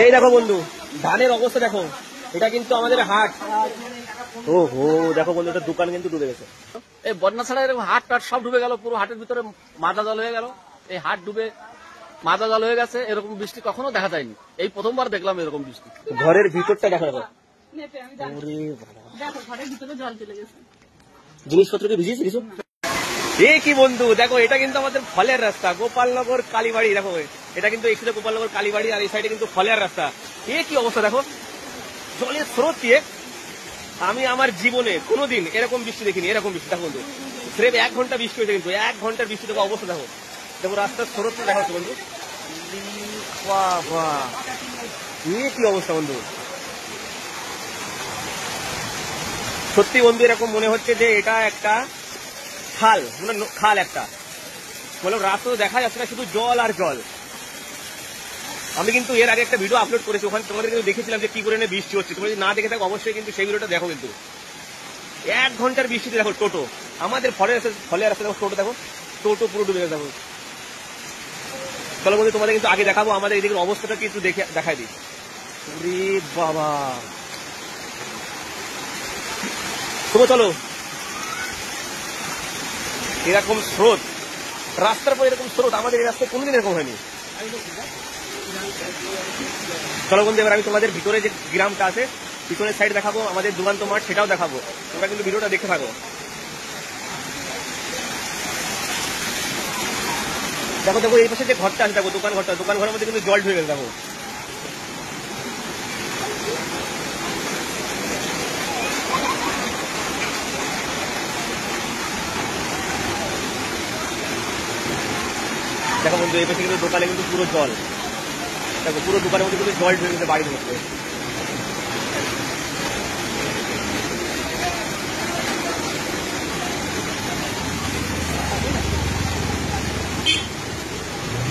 এই দেখো বন্ধু, ধানের অবস্থা দেখো, এটা কিন্তু আমাদের হাট। ও হো, দেখো বন্ধু, এটা দোকান কিন্তু ডুবে গেছে। এই বন্যা ছাড়া এরকম হাট টাট সব ডুবে গেল, পুরো হাটের ভিতরে মাজা জল হয়ে গেল। এই হাট ডুবে মাজা জল হয়ে গেছে, এরকম বৃষ্টি কখনো দেখা যায়নি, এই প্রথমবার দেখলাম এরকম বৃষ্টি। ঘরের ভিতরটা দেখা যাবে, জিনিসপত্র কি ভিজিয়েছে কিছু? এ কি বন্ধু, দেখো এটা কিন্তু আমাদের ফলের রাস্তা, গোপালনগর কালীবাড়ি। দেখো এটা কিন্তু এই সাইডে গোপালনগর কালীবাড়ি, আর এই সাইডে কিন্তু ফলের রাস্তা। এ কি অবস্থা দেখো, জলের স্রোত দিয়ে আমি আমার জীবনে কোনোদিন এরকম বৃষ্টি দেখিনি। এরকম বৃষ্টি দেখো বন্ধু, স্রেফ 1 ঘন্টা বৃষ্টি হয়েছে, কিন্তু 1 ঘন্টার বৃষ্টি দেখো অবস্থা দেখো। দেখো রাস্তার স্রোতটা দেখা হচ্ছে বন্ধু, কি অবস্থা বন্ধু। সত্যি বন্ধু এরকম মনে হচ্ছে যে এটা একটা খাল, মানে খাল একটা, বলো রাস্তা দেখা যাচ্ছে না, শুধু জল আর জল। আমি কিন্তু এর আগে একটা ভিডিও আপলোড করেছি, ওখানে তোমাদের কিন্তু দেখেছিলাম যে কি করে বৃষ্টি হচ্ছে। তোমরা যদি না দেখে থাকো অবশ্যই কিন্তু সেই ভিডিওটা দেখো। কিন্তু 1 ঘন্টার বৃষ্টিতে দেখো টোটো, আমাদের ফলে রাস্তা দেখো, টোটো দেখো, টোটো পুরো ডুবে গেছে। দেখো চলো বন্ধু, তোমাদের কিন্তু আগে দেখাবো আমাদের এদিকের অবস্থাটা কি একটু দেখাই দিই। বাবা চলো, এরকম স্রোত রাস্তার পর, এরকম স্রোত আমাদের এই রাস্তায় কোনোদিন এরকম হয়নি। চলো বন্ধু, এবার আমি তোমাদের ভিতরে যে গ্রামটা আছে, পিছনের সাইড দেখাবো, আমাদের দুরান্ত মাঠ সেটাও দেখাবো। তোমরা কিন্তু ভিডিওটা দেখে থাকো। দেখো দেখো এই পাশে যে ঘরটা আছে, দেখো দোকান ঘরটা, দোকান ঘরের মধ্যে কিন্তু জল ঢুকে গেছে। দেখো দেখো বন্ধু, এই পাশে কিন্তু দোকানে কিন্তু পুরো জল। দেখো পুরো দোকানের মধ্যে কিন্তু জল ঢুকে গেছে বাড়ির মধ্যে।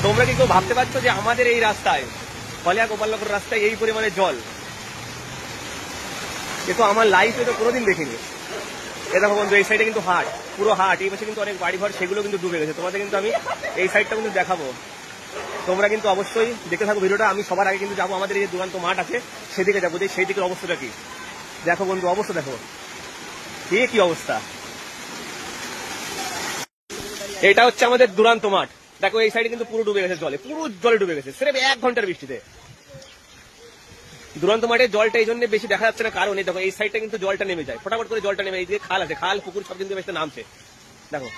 তোমরা কি কেউ ভাবতে পারছো যে আমাদের এই রাস্তায়, ফলিয়া গোপালনগর রাস্তায় এই পরিমাণে জল? কিন্তু আমার লাইফে তো কোনোদিন দেখিনি। এ দেখো বন্ধু, এই সাইডে কিন্তু হাট, পুরো হাট, এই পাশে কিন্তু অনেক বাড়ি ঘর, সেগুলো কিন্তু ডুবে গেছে। তোমাদের কিন্তু আমি এই সাইডটা কিন্তু দেখাবো, তোমরা কিন্তু অবশ্যই দেখতে থাকো ভিডিওটা। আমি সবার আগে কিন্তু যাবো আমাদের এই যে দুরান্ত মাঠ আছে সেদিকে যাবো, সেই দিকের অবস্থাটা কি। দেখো বন্ধু অবস্থা দেখো, কি অবস্থা। এটা হচ্ছে আমাদের দুরান্ত মাঠ। দেখো এই সাইডে কিন্তু পুরো ডুবে গেছে জলে, পুরো জলে ডুবে গেছে সির্ফ 1 ঘন্টার বৃষ্টিতে। দুরান্ত মাঠে জলটা এই জন্য বেশি দেখা যাচ্ছে না, কারণ এই দেখো এই সাইডটা কিন্তু জলটা নেমে যায়, ফটাফট করে জলটা নেমে, এই যে খাল আছে, খাল পুকুর সব কিন্তু বেশি নামছে। দেখো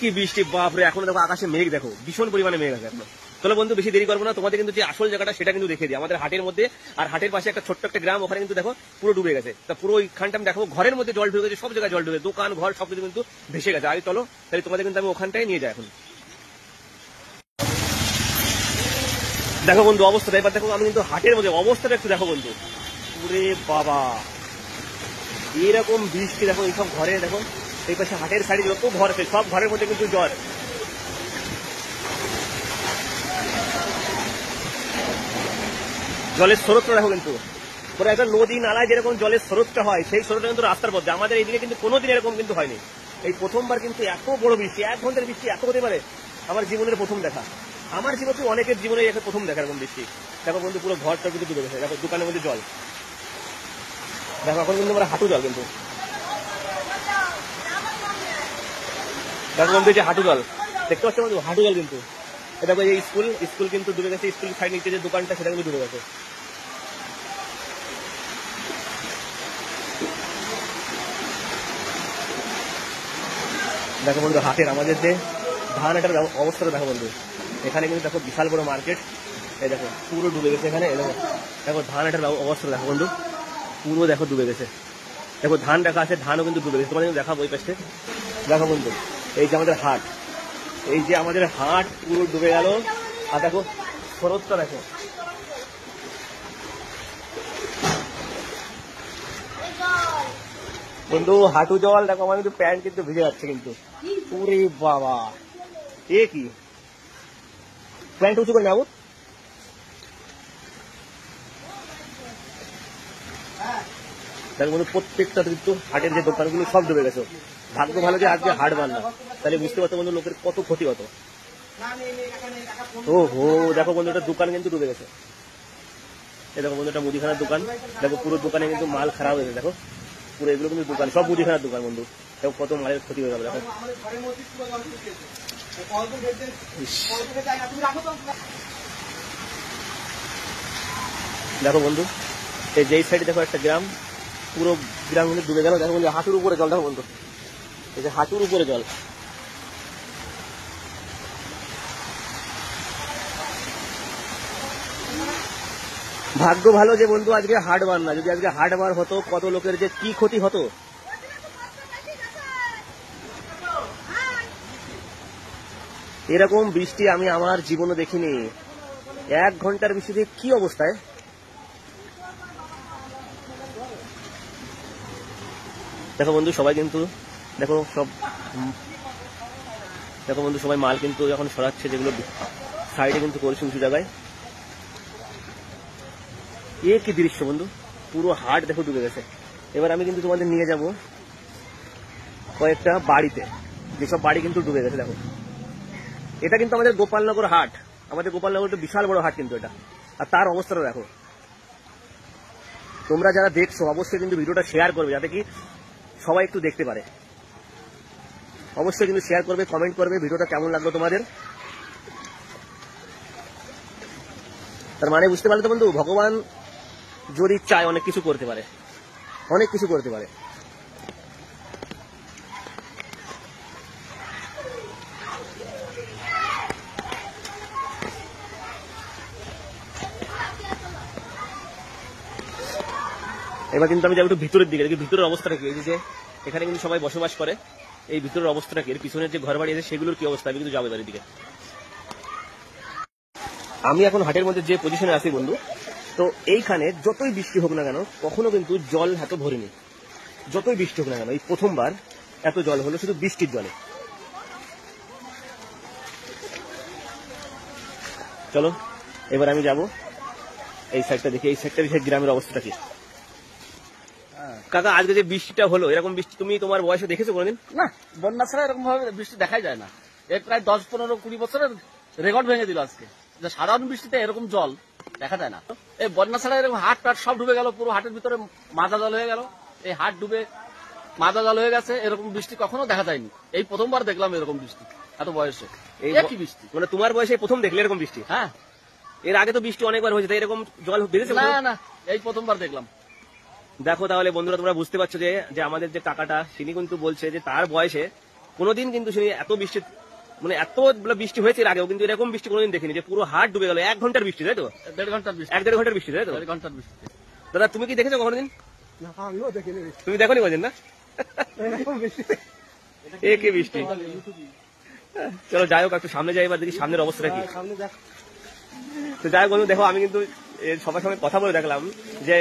কি বৃষ্টি, বাপরে। এখনো দেখো আকাশে মেঘ, দেখো ভীষণ পরিমাণে মেঘ আছে এখনো। চলো বন্ধু বেশি দেরি করবো না, তোমাদের কিন্তু যে আসল জায়গাটা সেটা কিন্তু দেখে দিই, আমাদের হাটের মধ্যে। আর হাটের পাশে একটা ছোট্ট একটা গ্রাম, ওখানে কিন্তু দেখো পুরো ডুবে গেছে। তা পুরো ওইখানটা আমি দেখাবো, ঘরের মধ্যে জল ঢুকে গেছে, সব জায়গায় জল ঢুকে, দোকান ঘর সব কিছু কিন্তু ভেসে গেছে। আরে চলো তাহলে তোমাদের কিন্তু আমি ওখানটাই নিয়ে যাই এখন। দেখো বন্ধু অবস্থাটা, এবার দেখো আমি কিন্তু হাটের মধ্যে অবস্থাটা একটু দেখো বন্ধু। পুরে বাবা, এরকম বৃষ্টি দেখো, এইসব ঘরে দেখো, এই পাশে হাটের সাইডে যত ঘর আছে সব ঘরের মধ্যে কিন্তু জল। জলের স্রোতটা দেখো কিন্তু, পুরো একটা নদী নালায় যেরকম জলের স্রোতটা হয়, সেই স্রোতটা কিন্তু রাস্তার মধ্যে। আমাদের এইদিকে কিন্তু কোনোদিন এরকম কিন্তু হয়নি, এই প্রথমবার কিন্তু এত বড় বৃষ্টি, 1 ঘন্টার বৃষ্টি এত হতে পারে আমার জীবনের প্রথম দেখা। আমার জীবনে অনেকের জীবনে প্রথম দেখা এরকম বৃষ্টি। দেখো বন্ধু পুরো ঘরটা কিন্তু ডুবে গেছে, দেখো দোকানের মধ্যে জল। দেখো এখন কিন্তু আমরা হাঁটু জল, কিন্তু দেখো বন্ধু যে হাঁটু জল দেখতে পাচ্ছ বন্ধু, হাঁটু জল কিন্তু। দেখো এই স্কুল কিন্তু ডুবে গেছে, স্কুল সাইড নিচে যে দোকানটা সেটা কিন্তু ডুবে গেছে। দেখো বন্ধু হাটের আমাদের যে ধান হাটের অবস্থাটা দেখো বন্ধু, এখানে কিন্তু দেখো বিশাল বড় মার্কেট, এই দেখো পুরো ডুবে গেছে এখানে। দেখো ধান হাটের অবস্থা দেখো বন্ধু, পুরো দেখো ডুবে গেছে। দেখো ধান রাখা আছে, ধানও কিন্তু ডুবে গেছে। তোমাদের দেখাবো ওই পাশে, দেখো বন্ধু এই যে আমাদের হাট, এই যে আমাদের হাট পুরো ডুবে গেল। আর দেখো স্রোতটা দেখো, বন্ধু হাঁটু জল। দেখো আমার কিন্তু প্যান্ট কিন্তু ভিজে যাচ্ছে কিন্তু, পুরে বাবা কি প্যান্ট উঁচু করে নেবো। দেখো বন্ধু প্রত্যেকটা কিন্তু হাটের যে দোকানগুলো সব ডুবে গেছে। ভাগ্য ভালো যে আজকে হাট বান্ধা, তাহলে বুঝতে পারতো বন্ধু লোকের কত ক্ষতি হতো। ও হো, দেখো বন্ধু একটা দোকান কিন্তু ডুবে গেছে। এই দেখো বন্ধু, একটা মুদিখানার দোকান। দেখো পুরো দোকানে কিন্তু মাল খারাপ হয়েছে। দেখো পুরো এগুলো কিন্তু দোকান, সব মুদিখানার দোকান বন্ধু। দেখো কত মালের ক্ষতি হয়ে গেল। দেখো দেখো বন্ধু, এই যেই সাইডে দেখো একটা গ্রাম, পুরো গ্রাম কিন্তু ডুবে গেল। দেখো বন্ধু, হাঁটুর উপরে জল। দেখো বন্ধু, এই যে হাঁটুর উপরে জল। ভাগ্য ভালো যে বন্ধু আজকে হাটবার না, যদি আজকে হাটবার হতো কত লোকের যে কি ক্ষতি হতো। এরকম বৃষ্টি আমি আমার জীবনে দেখিনি। 1 ঘন্টার বৃষ্টিতে কি অবস্থায়। দেখো বন্ধু সবাই কিন্তু, দেখো সব, দেখো বন্ধু সবাই মাল কিন্তু এখন সরাচ্ছে, যেগুলো সাইডে কিন্তু করেছে উঁচু জায়গায়। কি দৃশ্য বন্ধু, পুরো হাট দেখো ডুবে গেছে। এবার আমি কিন্তু তোমাদের নিয়ে যাব কয়েকটা বাড়িতে, যেসব বাড়ি কিন্তু ডুবে গেছে। দেখো এটা কিন্তু আমাদের গোপালনগর হাট। আমাদের গোপালনগর একটা বিশাল বড় হাট কিন্তু এটা। আর তার অবস্থাটা দেখো। তোমরা যারা দেখছো অবশ্যই কিন্তু ভিডিওটা শেয়ার করবে, যাতে কি সবাই একটু দেখতে পারে। অবশ্যই কিন্তু শেয়ার করবে, কমেন্ট করবে ভিডিওটা কেমন লাগলো তোমাদের। তার মানে বুঝতে পারলে তো বন্ধু, ভগবান যদি চায় অনেক কিছু করতে পারে, অনেক কিছু করতে পারে। এবার কিন্তু আমি যাবো একটু ভিতরের দিকে, দেখি ভিতরের অবস্থাটা কি। এই যে এখানে কিন্তু সবাই বসবাস করে, এই ভিতরের অবস্থাটা কি, এর পিছনের যে ঘর বাড়ি আছে সেগুলোর কি অবস্থা, আমি কিন্তু যাবো এবার দিকে। আমি এখন হাটের মধ্যে যে পজিশনে আছি বন্ধু, তো এইখানে যতই বৃষ্টি হোক না কেন কখনো কিন্তু জল এত ভরিনি। যতই বৃষ্টি হোক না কেন এই প্রথমবার এত জল হলো শুধু বৃষ্টির জলে। চলো এবার আমি যাব এই সাইডটা দেখি, এই সাইডটা দেখে গ্রামের অবস্থাটা কি। কাকা আজকে যে বৃষ্টিটা হলো, এরকম বৃষ্টি তুমি তোমার বয়সে দেখেছো কোনোদিন? না, বন্যা ছাড়া এরকম ভাবে বৃষ্টি দেখাই যায় না। এর প্রায় 10-15-20 বছরের রেকর্ড ভেঙে দিল আজকে। যে সাধারণ বৃষ্টিতে এরকম জল দেখা যায় না। এই বন্যা ছাড়া এরকম হাট টাট সব ডুবে গেল, পুরো হাটের ভিতরে মাজা জল হয়ে গেল। এই হাট ডুবে মাজা জল হয়ে গেছে, এরকম বৃষ্টি কখনো দেখা যায়নি। এই প্রথমবার দেখলাম এরকম বৃষ্টি এত বয়সে। এই কি বৃষ্টি, মানে তোমার বয়সে প্রথম দেখলে এরকম বৃষ্টি? হ্যাঁ, এর আগে তো বৃষ্টি অনেকবার হয়েছে, তাই এরকম জল বেড়েছে না না, এই প্রথমবার দেখলাম। দেখো তাহলে বন্ধুরা, তোমরা বুঝতে পারছো যে আমাদের যে কাকাটা তিনি কিন্তু বলছে যে তার বয়সে কোনোদিন কিন্তু সে এত বৃষ্টি, মানে এত বৃষ্টি হয়েছে এর আগেও কিন্তু এরকম বৃষ্টি কোনোদিন দেখিনি, যে পুরো হাট ডুবে গেল 1 ঘন্টার বৃষ্টি, তাই তো? 1.5 ঘন্টার বৃষ্টি, 1-1.5 ঘন্টার বৃষ্টি, তাই তো? 1.5 ঘন্টার বৃষ্টি। দাদা তুমি কি দেখেছো কোনোদিন? তুমি দেখোনি বলছেন না? এ কি বৃষ্টি। চলো যাই হোক, একটু সামনে যাই, এবার দেখি সামনের অবস্থাটা কি। তো যাই হোক বন্ধু, দেখো আমি কিন্তু সবার সঙ্গে কথা বলে দেখলাম যে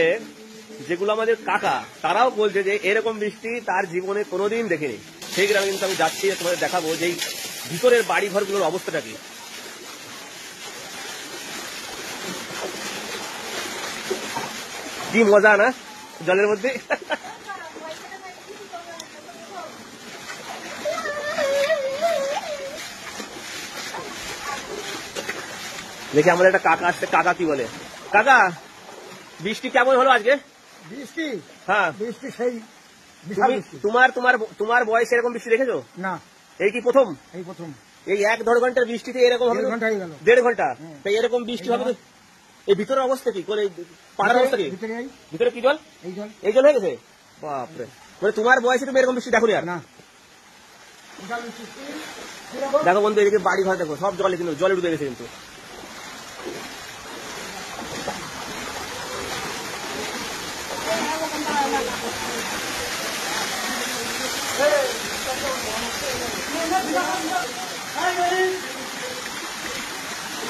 যেগুলো আমাদের কাকা তারাও বলছে যে এরকম বৃষ্টি তার জীবনে কোনোদিন দেখেনি। সেই গ্রামে কিন্তু আমি যাচ্ছি, তোমাদের দেখাবো যে ভিতরের বাড়ি ঘরগুলোর অবস্থাটা কি। কি মজা না জলের মধ্যে। দেখি আমাদের একটা কাকা আসছে, কাকা কি বলে। কাকা বৃষ্টি কেমন হলো আজকে? বৃষ্টি, হ্যাঁ বৃষ্টি সেই বিশাল বৃষ্টি। তোমার তোমার তোমার বয়সে এরকম বৃষ্টি দেখেছো? না, এই কি প্রথম? এই প্রথম। এই 1-1.5 ঘন্টার বৃষ্টিতে এরকম হবে? 1.5 ঘন্টা হয়ে গেল। 1.5 ঘন্টা, তাই এরকম বৃষ্টি হবে তো? এই ভিতরের অবস্থা কি করে, পাড়ার অবস্থা কি? ভিতরে এই ভিতরে কি জল? এই জল। এই জল হয়ে গেছে? বাপরে, মানে তোমার বয়সে তুমি এরকম বৃষ্টি দেখোনি আর? না, বিশাল বৃষ্টি। দেখো বন্ধু, এদিকে বাড়ি ঘর দেখো সব জলে, কিন্তু জলে ডুবে গেছে কিন্তু।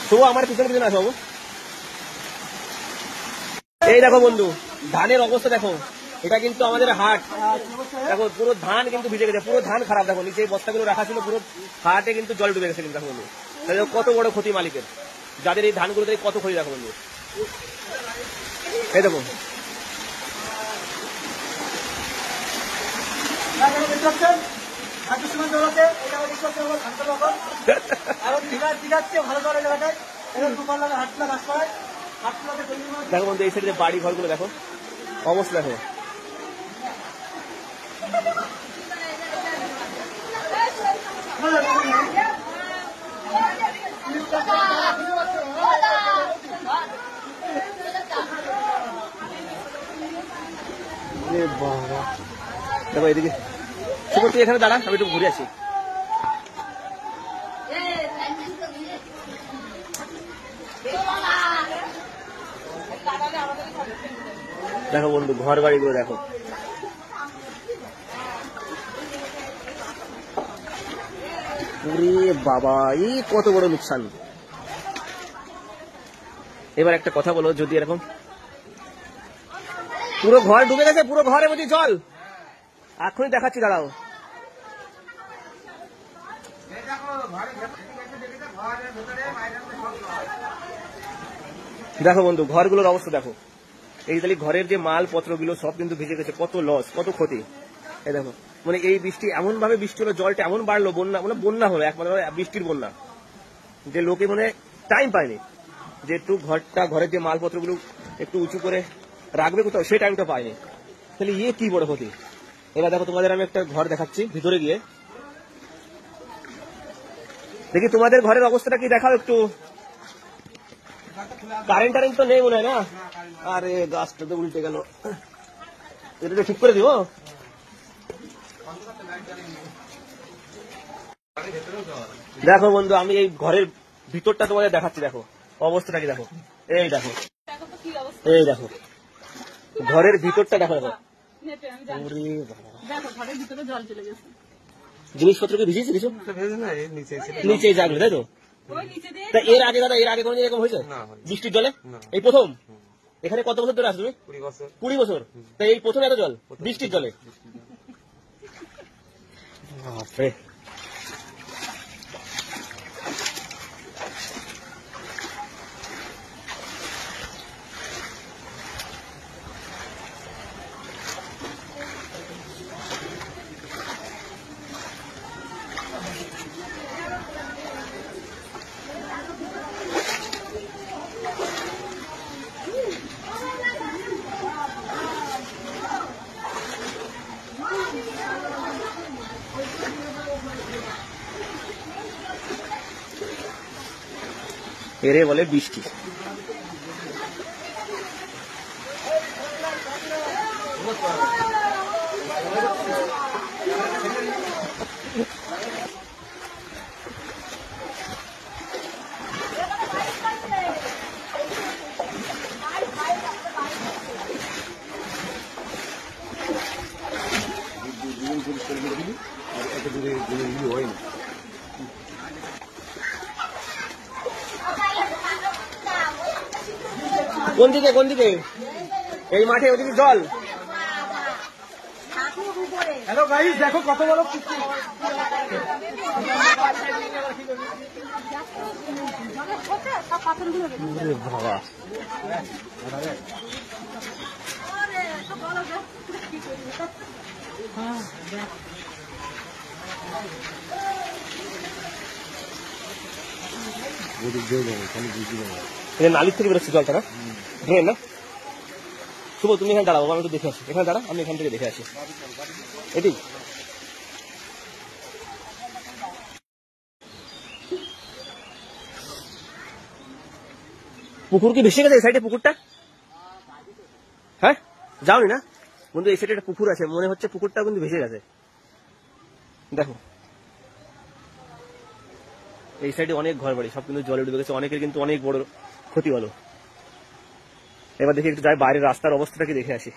তো আমার পিছনে পিছনে আসো বাবু। এই দেখো বন্ধু, ধানের অবস্থা দেখো। এটা কিন্তু আমাদের হাট। দেখো পুরো ধান কিন্তু ভিজে গেছে, পুরো ধান খারাপ। দেখো নিচে বস্তাগুলো রাখা ছিল, পুরো হাটে কিন্তু জল ডুবে গেছে কিন্তু। দেখো বন্ধু, তাহলে কত বড় ক্ষতি মালিকের, যাদের এই ধানগুলোতে কত ক্ষতি। দেখো বন্ধু, এই দেখো খাদ্য সীমা জল আছে, এটা আমার বিশ্বাস করবো শান্ত রকম। এখন দিঘাচ্ছে ভালো জল এই জায়গাটায়, এবার দুপার লাগে হাটলা গাছ পাড়ায়, হাটলাতে তৈরি মাছ। দেখো বন্ধু এই সাইডে বাড়ি ঘরগুলো দেখো, অবস্থা দেখো। দেখো এদিকে শুভ, তুই এখানে দাঁড়া, আমি একটু ঘুরে আসি। দেখো বন্ধু ঘর বাড়িগুলো দেখো, ওরে বাবা, এই কত বড় লোকসান। এবার একটা কথা বলো, যদি এরকম পুরো ঘর ডুবে গেছে, পুরো ঘরে বলছি জল, এখনই দেখাচ্ছি, দাঁড়াও। দেখো বন্ধু ঘরগুলোর অবস্থা দেখো, এই তাহলে ঘরের যে মালপত্রগুলো সব কিন্তু ভিজে গেছে, কত লস, কত ক্ষতি। এই দেখো মানে এই বৃষ্টি এমন ভাবে বৃষ্টি হলো, জলটা এমন বাড়লো, বন্যা মানে বন্যা হলো, একমাত্র বৃষ্টির বন্যা, যে লোকে মানে টাইম পায়নি যে একটু ঘরের যে মালপত্রগুলো একটু উঁচু করে রাখবে কোথাও, সেই টাইমটা পায়নি। তাহলে ইয়ে কি বড় ক্ষতি। এবার দেখো তোমাদের আমি একটা ঘর দেখাচ্ছি, ভিতরে গিয়ে দেখি তোমাদের ঘরের অবস্থাটা কি দেখাও একটু। কারেন্ট টারেন্ট তো নেই মনে হয় না? আরে গাছটা তো উল্টে গেল, এটা তো ঠিক করে দিব। দেখো বন্ধু আমি এই ঘরের ভিতরটা তোমাদের দেখাচ্ছি, দেখো অবস্থাটা কি দেখো, এই দেখো, এই দেখো ঘরের ভিতরটা দেখো, দেখো জিনিসপত্র কি ভিজেছে কিছু? নিচে জাগলো তাই তো? তা এর আগে দাদা, এর আগে কোনো এরকম হয়েছে বৃষ্টির জলে? এই প্রথম? এখানে কত বছর ধরে আসো তুমি? 20 বছর। তা এই প্রথম এত জল বৃষ্টির জলে? বাপরে। এরে বলে বৃষ্টি। কোন দিকে কোন দিকে? এই মাঠে ওদিকে জল। হ্যালো গাইস, দেখো কত বড় বাবা। নালির থেকে বেরোচ্ছে জলটা না, ড্রেন না? শুভ তুমি এখানে দাঁড়াবো, আমি একটু দেখে আসি। এখানে দাঁড়া, আমি এখান থেকে দেখে আসি। এটি পুকুর কি ভেসে গেছে এই সাইডে? পুকুরটা হ্যাঁ যাওনি না বন্ধু? এই সাইডে একটা পুকুর আছে, মনে হচ্ছে পুকুরটা কিন্তু ভেসে গেছে। দেখো এই সাইডে অনেক ঘর বাড়ি সব কিন্তু জলে ডুবে গেছে, অনেকের কিন্তু অনেক বড় ক্ষতি হলো। এবার দেখি একটু যাই বাইরের রাস্তার অবস্থাটা কি দেখে আসি।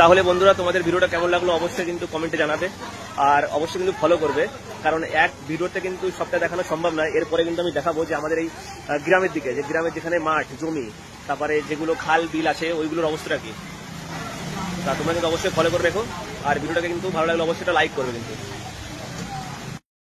তাহলে বন্ধুরা তোমাদের ভিডিওটা কেমন লাগলো অবশ্যই কিন্তু কমেন্টে জানাবে, আর অবশ্যই কিন্তু ফলো করবে, কারণ এক ভিডিওতে কিন্তু সবটা দেখানো সম্ভব নয়। এরপরে কিন্তু আমি দেখাবো যে আমাদের এই গ্রামের দিকে, যে গ্রামের যেখানে মাঠ জমি, তারপরে যেগুলো খাল বিল আছে ওইগুলোর অবস্থাটা কি। তা তোমরা কিন্তু অবশ্যই ফলো করে রেখো, আর ভিডিওটাকে কিন্তু ভালো লাগলে অবশ্যই লাইক করবে কিন্তু।